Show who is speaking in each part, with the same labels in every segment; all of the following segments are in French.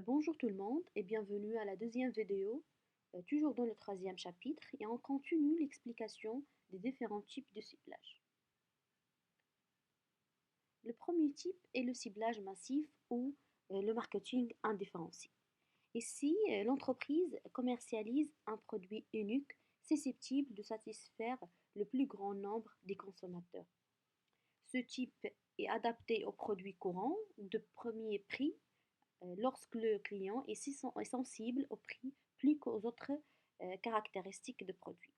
Speaker 1: Bonjour tout le monde et bienvenue à la deuxième vidéo, toujours dans le troisième chapitre, et on continue l'explication des différents types de ciblage. Le premier type est le ciblage massif ou le marketing indifférencié. Ici, l'entreprise commercialise un produit unique susceptible de satisfaire le plus grand nombre des consommateurs. Ce type est adapté aux produits courants de premier prix lorsque le client est sensible au prix plus qu'aux autres caractéristiques de produits.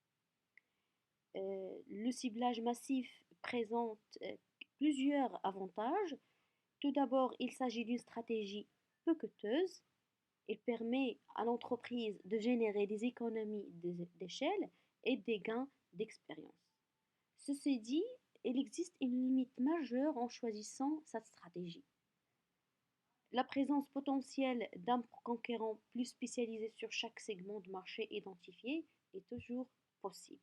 Speaker 1: Le ciblage massif présente plusieurs avantages. Tout d'abord, il s'agit d'une stratégie peu coûteuse. Il permet à l'entreprise de générer des économies d'échelle et des gains d'expérience. Ceci dit, il existe une limite majeure en choisissant cette stratégie. La présence potentielle d'un conquérant plus spécialisé sur chaque segment de marché identifié est toujours possible.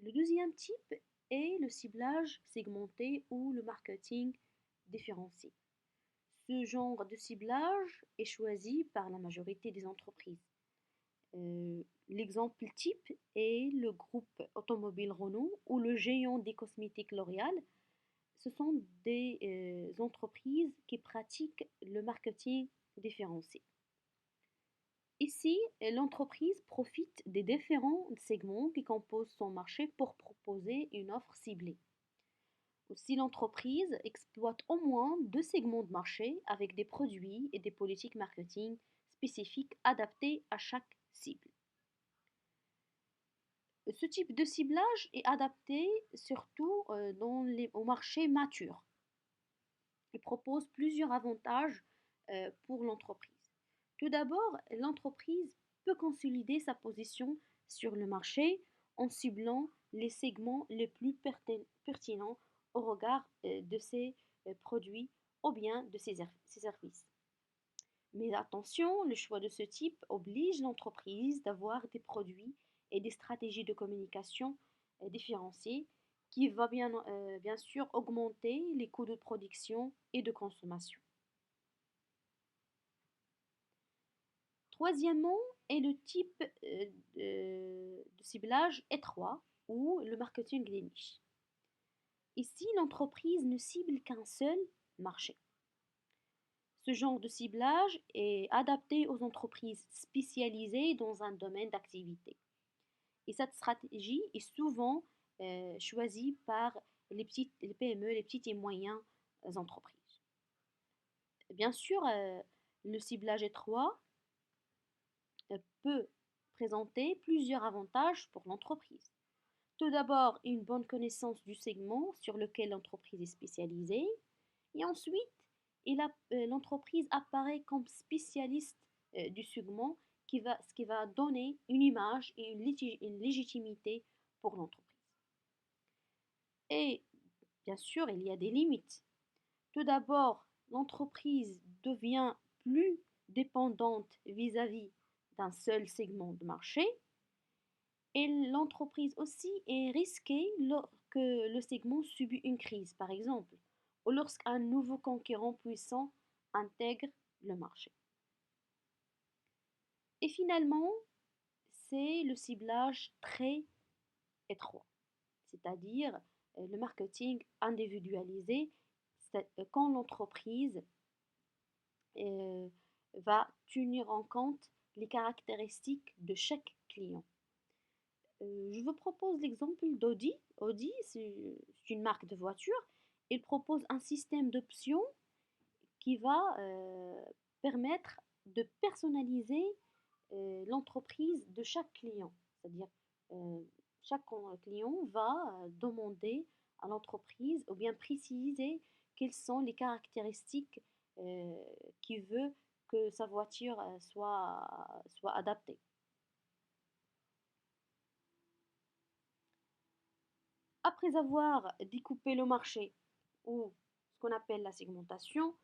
Speaker 1: Le deuxième type est le ciblage segmenté ou le marketing différencié. Ce genre de ciblage est choisi par la majorité des entreprises. L'exemple type est le groupe automobile Renault ou le géant des cosmétiques L'Oréal. Ce sont des entreprises qui pratiquent le marketing différencié. Ici, l'entreprise profite des différents segments qui composent son marché pour proposer une offre ciblée. Aussi, l'entreprise exploite au moins deux segments de marché avec des produits et des politiques marketing spécifiques adaptés à chaque cible. Ce type de ciblage est adapté surtout au marché mature. Il propose plusieurs avantages pour l'entreprise. Tout d'abord, l'entreprise peut consolider sa position sur le marché en ciblant les segments les plus pertinents au regard de ses produits ou bien de ses services. Mais attention, le choix de ce type oblige l'entreprise d'avoir des produits et des stratégies de communication différenciées qui va bien sûr augmenter les coûts de production et de consommation. Troisièmement est le type de ciblage étroit ou le marketing des niches. Ici, l'entreprise ne cible qu'un seul marché. Ce genre de ciblage est adapté aux entreprises spécialisées dans un domaine d'activité. Et cette stratégie est souvent choisie par les PME, les petites et moyennes entreprises. Bien sûr, le ciblage étroit peut présenter plusieurs avantages pour l'entreprise. Tout d'abord, une bonne connaissance du segment sur lequel l'entreprise est spécialisée. Et ensuite, l'entreprise apparaît comme spécialiste du segment, ce qui va donner une image et une légitimité pour l'entreprise. Et bien sûr, il y a des limites. Tout d'abord, l'entreprise devient plus dépendante vis-à-vis d'un seul segment de marché. Et l'entreprise aussi est risquée lorsque le segment subit une crise, par exemple, ou lorsqu'un nouveau conquérant puissant intègre le marché. Et finalement, c'est le ciblage très étroit, c'est-à-dire le marketing individualisé, quand l'entreprise euh, va tenir en compte les caractéristiques de chaque client. Je vous propose l'exemple d'Audi. Audi, c'est une marque de voiture. Il propose un système d'options qui va permettre de personnaliser l'entreprise de chaque client. C'est-à-dire, euh, chaque client va demander à l'entreprise ou bien préciser quelles sont les caractéristiques euh, qu'il veut que sa voiture soit adaptée. Après avoir découpé le marché, ou ce qu'on appelle la segmentation,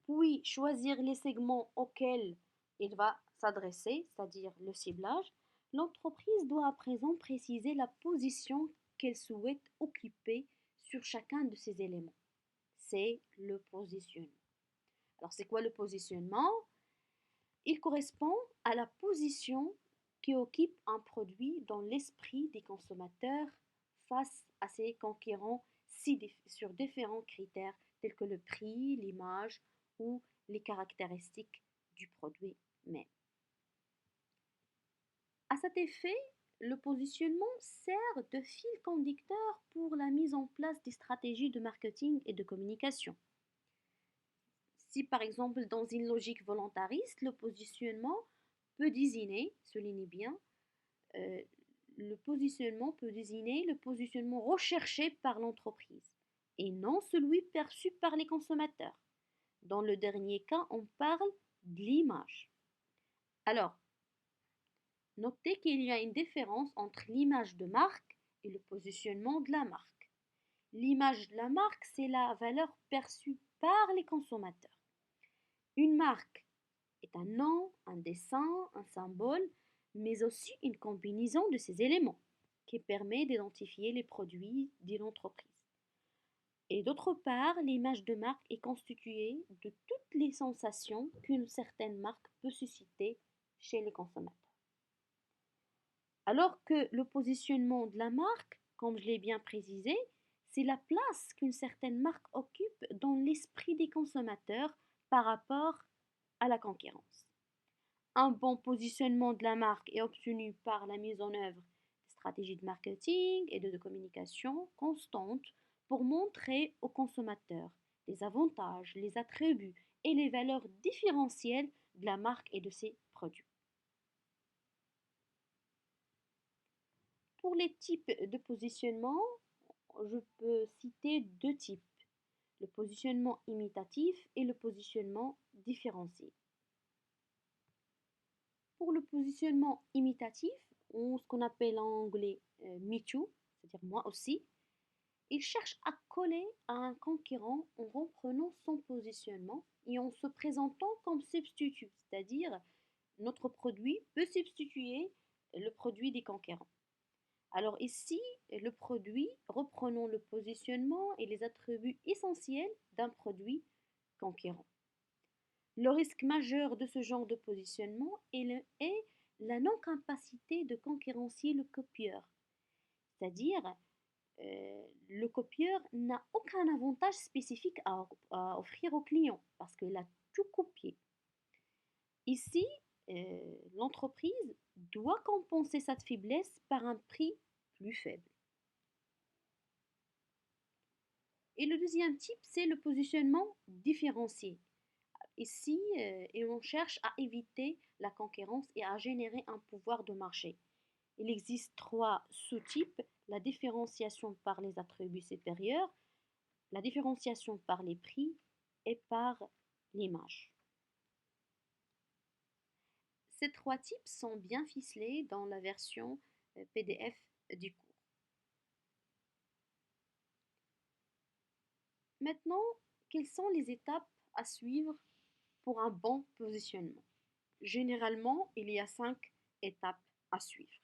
Speaker 1: puis choisir les segments auxquels il va s'adresser, c'est-à-dire le ciblage, l'entreprise doit à présent préciser la position qu'elle souhaite occuper sur chacun de ces éléments. c'est le positionnement. Alors, c'est quoi le positionnement? Il correspond à la position qui occupe un produit dans l'esprit des consommateurs face à ses concurrents sur différents critères tels que le prix, l'image ou les caractéristiques du produit même. À cet effet, le positionnement sert de fil conducteur pour la mise en place des stratégies de marketing et de communication. Si par exemple dans une logique volontariste, le positionnement peut désigner, soulignez bien, euh, le positionnement peut désigner le positionnement recherché par l'entreprise et non celui perçu par les consommateurs. Dans le dernier cas, on parle de l'image. Alors, notez qu'il y a une différence entre l'image de marque et le positionnement de la marque. L'image de la marque, c'est la valeur perçue par les consommateurs. Une marque est un nom, un dessin, un symbole, mais aussi une combinaison de ces éléments qui permet d'identifier les produits d'une entreprise. Et d'autre part, l'image de marque est constituée de toutes les sensations qu'une certaine marque peut susciter chez les consommateurs. Alors que le positionnement de la marque, comme je l'ai bien précisé, c'est la place qu'une certaine marque occupe dans l'esprit des consommateurs par rapport à la concurrence. Un bon positionnement de la marque est obtenu par la mise en œuvre de stratégies de marketing et de communication constantes pour montrer aux consommateurs les avantages, les attributs et les valeurs différentielles de la marque et de ses produits. Pour les types de positionnement, je peux citer deux types, le positionnement imitatif et le positionnement différencié. Pour le positionnement imitatif, ou ce qu'on appelle en anglais me too, c'est-à-dire moi aussi, il cherche à coller à un concurrent en reprenant son positionnement et en se présentant comme substitut, c'est-à-dire notre produit peut substituer le produit des concurrents. Alors ici, le produit, reprenons le positionnement et les attributs essentiels d'un produit concurrent. Le risque majeur de ce genre de positionnement est la non-capacité de concurrencier le copieur, c'est-à-dire le copieur n'a aucun avantage spécifique à offrir au client parce qu'il a tout copié. Ici, l'entreprise doit compenser cette faiblesse par un prix plus faible. Et le deuxième type, c'est le positionnement différencié. Ici, on cherche à éviter la concurrence et à générer un pouvoir de marché. Il existe trois sous-types, la différenciation par les attributs supérieurs, la différenciation par les prix et par l'image. Ces trois types sont bien ficelés dans la version PDF du cours. Maintenant, quelles sont les étapes à suivre pour un bon positionnement? Généralement, il y a 5 étapes à suivre.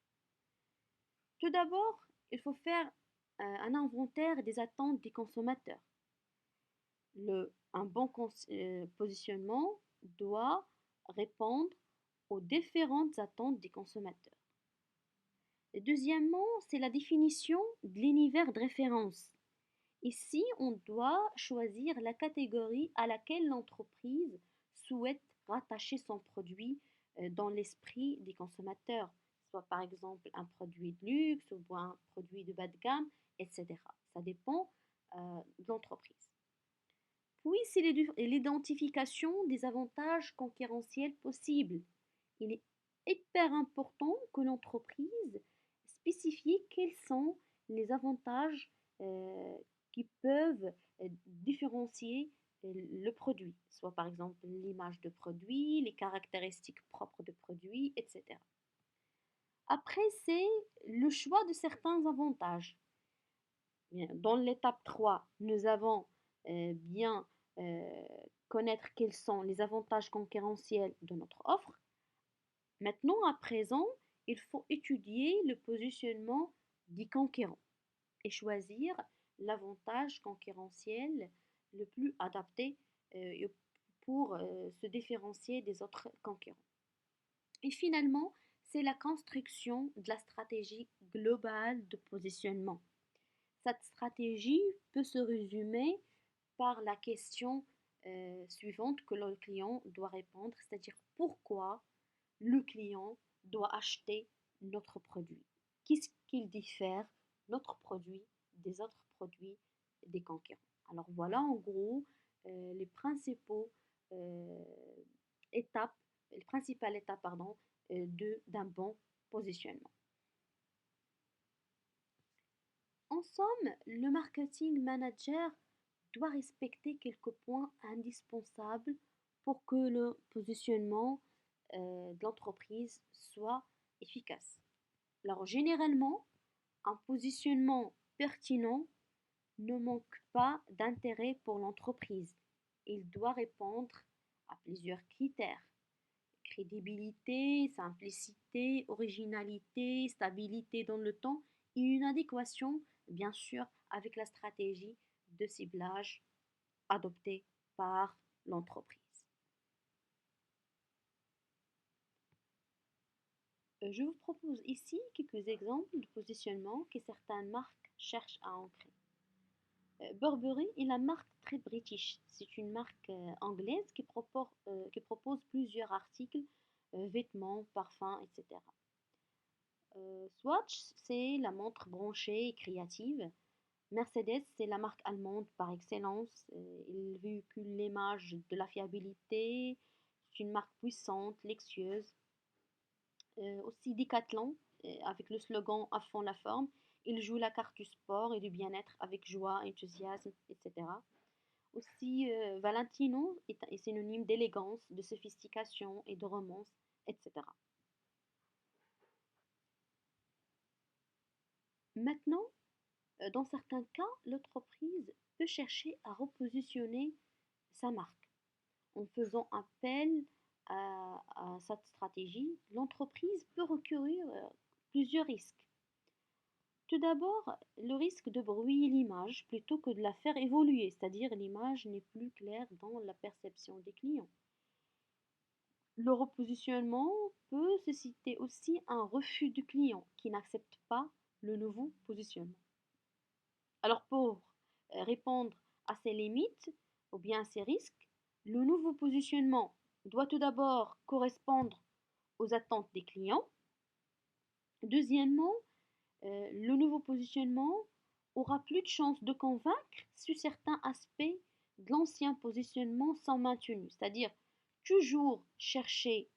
Speaker 1: Tout d'abord, il faut faire un inventaire des attentes des consommateurs. Un bon positionnement doit répondre aux différentes attentes des consommateurs. Et deuxièmement, c'est la définition de l'univers de référence. Ici, on doit choisir la catégorie à laquelle l'entreprise souhaite rattacher son produit dans l'esprit des consommateurs, soit par exemple un produit de luxe ou un produit de bas de gamme, etc. Ça dépend de l'entreprise. Puis, c'est l'identification des avantages concurrentiels possibles. Il est hyper important que l'entreprise spécifie quels sont les avantages qui peuvent différencier le produit, soit par exemple l'image de produit, les caractéristiques propres de produit, etc. Après, c'est le choix de certains avantages. Dans l'étape 3, nous avons bien connaître quels sont les avantages concurrentiels de notre offre. Maintenant, à présent, il faut étudier le positionnement des concurrents et choisir l'avantage concurrentiel le plus adapté pour se différencier des autres concurrents. Et finalement, c'est la construction de la stratégie globale de positionnement. Cette stratégie peut se résumer par la question suivante que le client doit répondre, c'est-à-dire pourquoi le client doit acheter notre produit. Qu'est-ce qu'il diffère notre produit des autres produits des concurrents? Alors voilà en gros les principaux euh, étapes, les principales étapes pardon, d'un bon positionnement. En somme, le marketing manager doit respecter quelques points indispensables pour que le positionnement de l'entreprise soit efficace. Alors généralement, un positionnement pertinent ne manque pas d'intérêt pour l'entreprise. Il doit répondre à plusieurs critères: crédibilité, simplicité, originalité, stabilité dans le temps et une adéquation, bien sûr, avec la stratégie de ciblage adoptée par l'entreprise. Je vous propose ici quelques exemples de positionnement que certaines marques cherchent à ancrer. Burberry est la marque très british. C'est une marque anglaise qui propose plusieurs articles, vêtements, parfums, etc. Swatch, c'est la montre branchée et créative. Mercedes, c'est la marque allemande par excellence. Il véhicule l'image de la fiabilité. C'est une marque puissante, luxueuse. Aussi Decathlon, avec le slogan à fond la forme. Il joue la carte du sport et du bien-être avec joie, enthousiasme, etc. Aussi, Valentino est synonyme d'élégance, de sophistication et de romance, etc. Maintenant, dans certains cas, l'entreprise peut chercher à repositionner sa marque. En faisant appel à cette stratégie, l'entreprise peut recourir à plusieurs risques. Tout d'abord, le risque de brouiller l'image plutôt que de la faire évoluer, c'est-à-dire l'image n'est plus claire dans la perception des clients. Le repositionnement peut susciter aussi un refus du client qui n'accepte pas le nouveau positionnement. Alors pour répondre à ces limites ou bien à ces risques, le nouveau positionnement doit tout d'abord correspondre aux attentes des clients. Deuxièmement, le nouveau positionnement aura plus de chances de convaincre si certains aspects de l'ancien positionnement sont maintenus, c'est-à-dire toujours chercher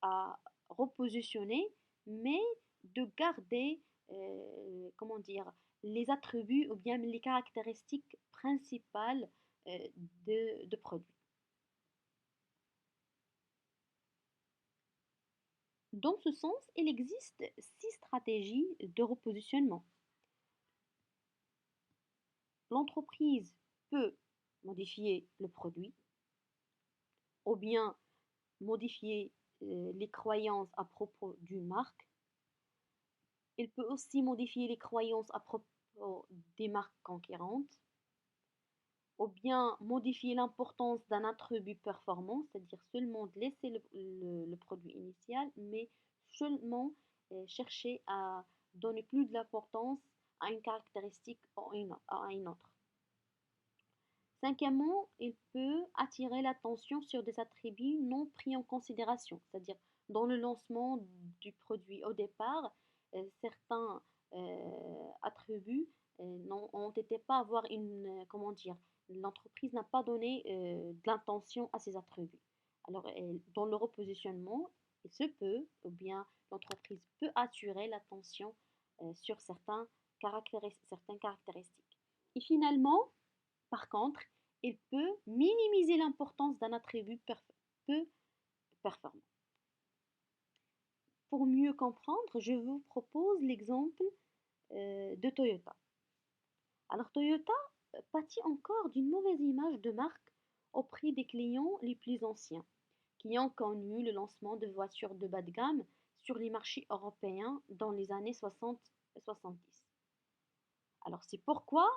Speaker 1: à repositionner, mais de garder, comment dire, les attributs ou bien les caractéristiques principales de produits. Dans ce sens, il existe 6 stratégies de repositionnement. L'entreprise peut modifier le produit ou bien modifier les croyances à propos d'une marque. Il peut aussi modifier les croyances à propos des marques concurrentes ou bien modifier l'importance d'un attribut performant, c'est-à-dire seulement laisser le produit initial, mais seulement chercher à donner plus de l'importance à une caractéristique ou à une autre. Cinquièmement, il peut attirer l'attention sur des attributs non pris en considération, c'est-à-dire dans le lancement du produit au départ, certains attributs n'ont été pas avoir une, comment dire, l'entreprise n'a pas donné de l'intention à ces attributs. Alors, dans le repositionnement, il se peut, ou bien l'entreprise peut attirer l'attention sur certaines caractéristiques. Et finalement, par contre, il peut minimiser l'importance d'un attribut peu performant. Pour mieux comprendre, je vous propose l'exemple de Toyota. Alors Toyota pâtit encore d'une mauvaise image de marque auprès des clients les plus anciens, qui ont connu le lancement de voitures de bas de gamme sur les marchés européens dans les années 60 et 70. Alors c'est pourquoi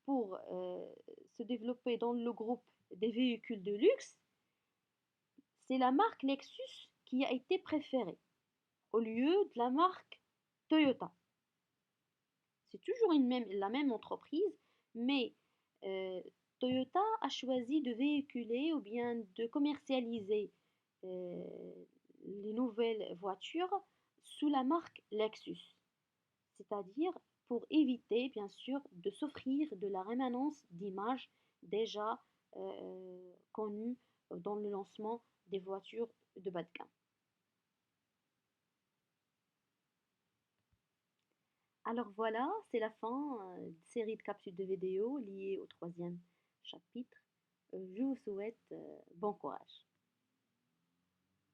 Speaker 1: pour se développer dans le groupe des véhicules de luxe, c'est la marque Lexus qui a été préférée au lieu de la marque Toyota. C'est toujours la même entreprise, mais euh, Toyota a choisi de véhiculer ou bien de commercialiser euh, les nouvelles voitures sous la marque Lexus, c'est-à-dire pour éviter bien sûr de s'offrir de la rémanence d'images déjà connues dans le lancement des voitures de bas de gamme. Alors voilà, c'est la fin de série de capsules de vidéos liées au troisième chapitre. Je vous souhaite bon courage.